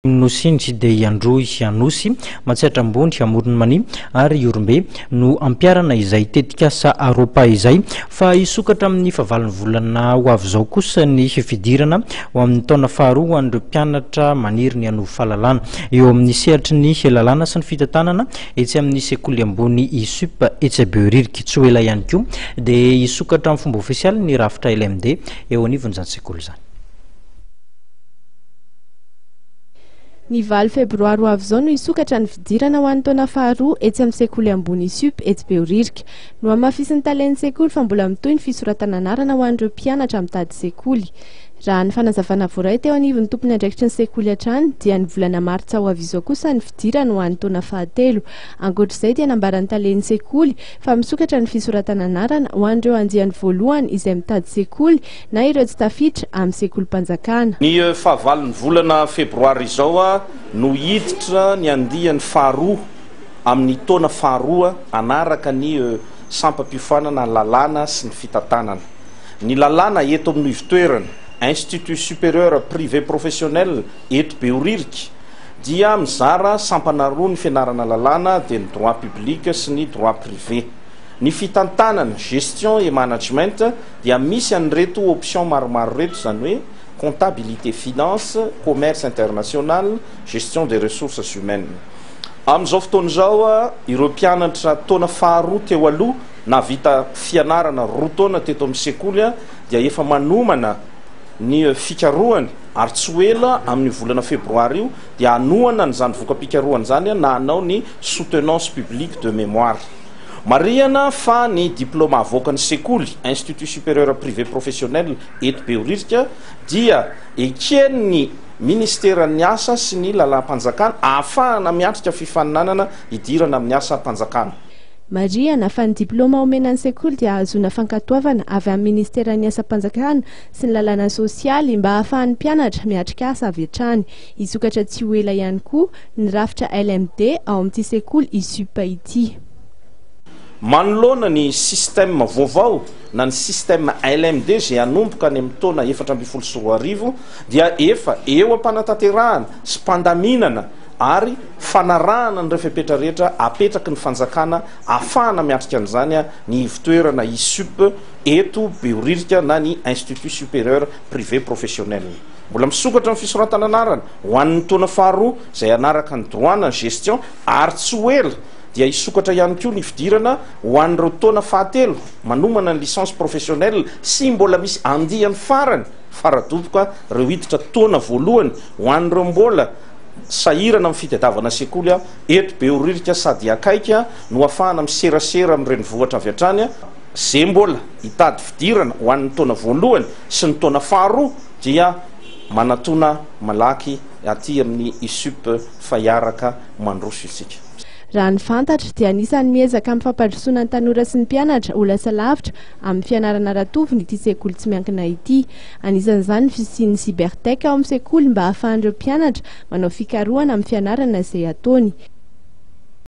Nosindry dia iandroy anosy matsatra ambony amorony mani ary Iorombe no ampiarana izay tetika sa aropa izay fa isokatra amin'ny fahavalon'ny volana ho avy zao kosa ny fidirana ho amin'ny taona faharoa andreo mpianatra maniry ny anovo fahalalana eo amin'ny sehatry ny lalàna sy ny fitantanana etsy amin'ny sekoly ambony ISUP etsy Behoririka tsy ho ela ihany koa dia isokatra amin'ny fomba ofisialy ny rafitra LMD eo anivon'izany sekoly izany. Ny 9 febroary ho avy zao no isokatra ny fidirana ho an'ny taona faharoa etsy amin'ny sekoly ambony ISUP etsy Behoririka no hamafisin'ny talen'ny sekoly fa mbola mitohy ny fisoratana anarana ho an'ireo mpianatra mitady sekoly. Raha ny fanazavana voaray teo anivon'ny tompony andraikitry ny sekoly hatrany dia ny volana martsa ho avy izao kosa ny fidirana ho an'ny taona fahatelo. Ankoatr'izay dia nambaran'ny talen'ny sekoly fa misokatra ny fisoratana anarana ho an'ireo andiany voalohany izay mitady sekoly na ireo tsy tafiditra amin'ny sekolim-panjakana. Ny fahavalon'ny volana febroary izao no hiditra ny andiany faharoa amin'ny taona faharoa anaraka ny sampam-piofanana lalàna sy ny fitantanana. Ny lalàna eto amin'ny ivitoerana Institut supérieur privé professionnel eto Behoririka dia mizara sampana roa ny fianarana lalàna dia ny droit public sy ny droit privé. Ny fitantanana gestion et management dia misy an'ireto option maromaro reto izany hoe comptabilité finance, commerce international, gestion des ressources humaines. Amin'izao fotoana izao ireo mpianatra taona faharoa teo aloha na vita fianarana roa taona teto amin'ny sekoly dia efa manomana ny fikarohany ary tsy ho ela amin'ny volana febroary io dia anohana n'izany voka-pikarohany izany na hanao ny soutenance publique de mémoire. Marihana fa ny diplôma avoakan'ny sekoly Institut supérieur privé professionnel eto Behoririka dia eken'ny ministeran'ny asa sy ny lalam-panjakana ahafahana miatrika fifaninanana hidirana amin'ny asa mpanjakana. Marihana fa ny diplôma omenan'ny sekoly dia ahazoana fankatoavana avy amin'ny ministeran'ny asa-panjakana sy ny lalàna sosialy mba ahafahan'ny mpianatra miatrika asa avy hatrany. Isokatra tsy ho ela ihany koa ny rafitra LMD ao amin'ity sekoly ISUP ity. Manoloana ny système vaovao na ny système LMD izay hanomboka any amin'ny taona 2024 dia efa eo am-panatanterahana sy mpandaminana ary fanarahana ny rehefa rehetra apetraky ny fanjakana ahafahana miatrika an'izany ny ivitoerana ISUP eto Behoririka na ny Institut supérieur privé professionnel. Mbola misokatra amin'ny fisoratana anarana ho an'ny taona faharoa izay anaraka ny droit na gestion ary tsy ho ela dia isokatra ihany koa ny fidirana ho an'ireo taona fahatelo manomana ny licence professionnelle sy mbola misy andihany farany faradoboka ireo hiditra taona voalohany ho an'ireo mbola sahirana amin'ny fitadiavana sekoly eto Behoririka sady akaika no ahafahana miserasera amin'ireny vohatra avy hatrany izay mbola hitady fidirana ho an'ny taona voalohany sy ny taona faharoa dia manatona malaky aty amin'ny ISUP fa hiaraka mandroso isika. Raha ny fantatra dia anisan'ny miezaka amin'ny fampandrosoana ny tanora sy ny mpianatra ho lasa lavitra amin'ny fianarana aratoviny ity sekoly tsy miankina ity. Anisan'izany ny fisian'ny cybertech ao amin'ny sekoly mba ahafahan'ireo mpianatra manao fikarohana amin'ny fianarana izay ataony.